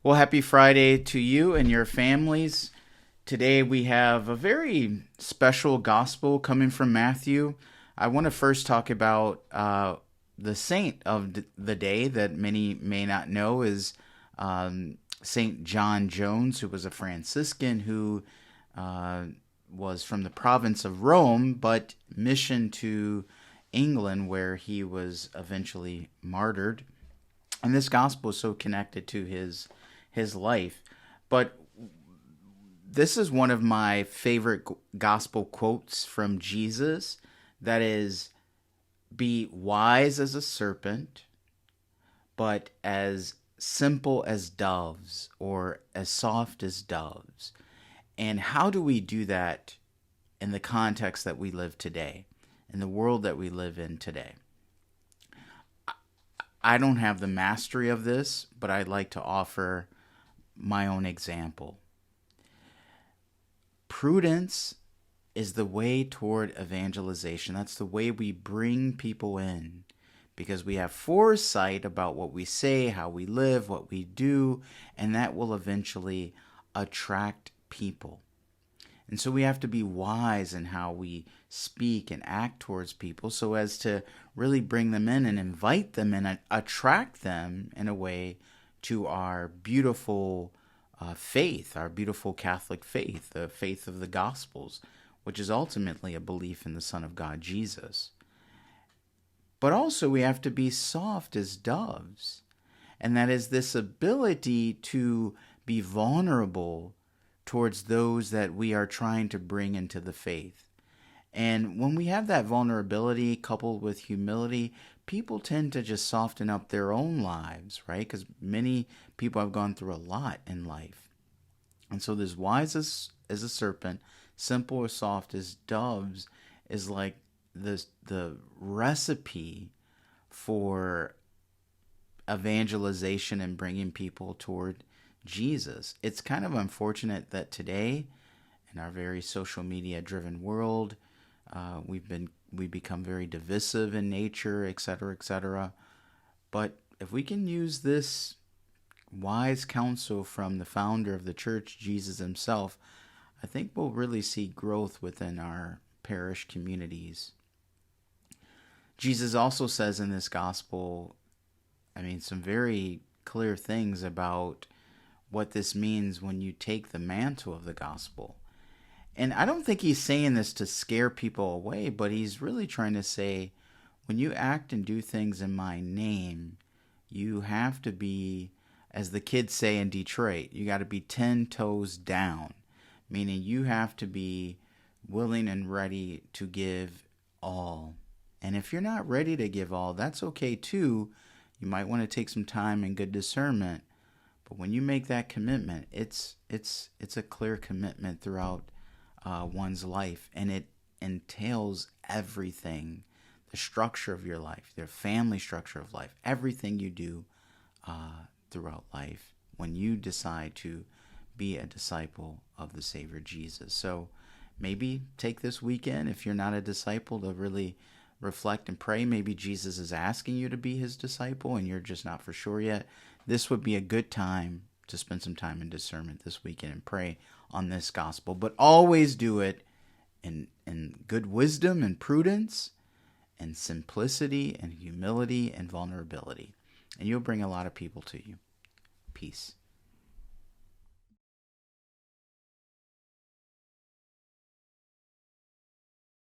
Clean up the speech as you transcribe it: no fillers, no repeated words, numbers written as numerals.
Well, happy Friday to you and your families. Today we have a very special gospel coming from Matthew. I want to first talk about the saint of the day that many may not know is Saint John Jones, who was a Franciscan who uh, was from the province of Rome, but missioned to England, where he was eventually martyred. And this gospel is so connected to his life. But this is one of my favorite gospel quotes from Jesus. That is, be wise as a serpent, but as simple as doves, or as soft as doves. And how do we do that in the context that we live today, in the world that we live in today? I don't have the mastery of this, but I'd like to offer my own example. Prudence is the way toward evangelization. That's the way we bring people in because we have foresight about what we say, how we live, what we do, and that will eventually attract people. And so we have to be wise in how we speak and act towards people so as to really bring them in and invite them and attract them in a way to our beautiful faith, our beautiful Catholic faith, the faith of the Gospels, which is ultimately a belief in the Son of God, Jesus. But also we have to be soft as doves. And that is this ability to be vulnerable towards those that we are trying to bring into the faith. And when we have that vulnerability coupled with humility, people tend to just soften up their own lives, right? Because many people have gone through a lot in life. And so this wise as a serpent, simple or soft as doves is like the recipe for evangelization and bringing people toward Jesus. It's kind of unfortunate that today, in our very social media driven world, we become very divisive in nature, etc., etc. But if we can use this wise counsel from the founder of the church, Jesus himself, I think we'll really see growth within our parish communities. Jesus also says in this gospel, some very clear things about what this means when you take the mantle of the gospel. And I don't think he's saying this to scare people away, but he's really trying to say, when you act and do things in my name, you have to be, as the kids say in Detroit, you got to be 10 toes down, meaning you have to be willing and ready to give all. And if you're not ready to give all, that's okay too. You might want to take some time and good discernment. But when you make that commitment, it's a clear commitment throughout one's life, and it entails everything, the structure of your life, their family structure of life, everything you do throughout life when you decide to be a disciple of the Savior Jesus. So maybe take this weekend, if you're not a disciple, to really reflect and pray. Maybe Jesus is asking you to be his disciple and you're just not for sure yet. This would be a good time to spend some time in discernment this weekend and pray on this gospel. But always do it in good wisdom and prudence and simplicity and humility and vulnerability. And you'll bring a lot of people to you. Peace.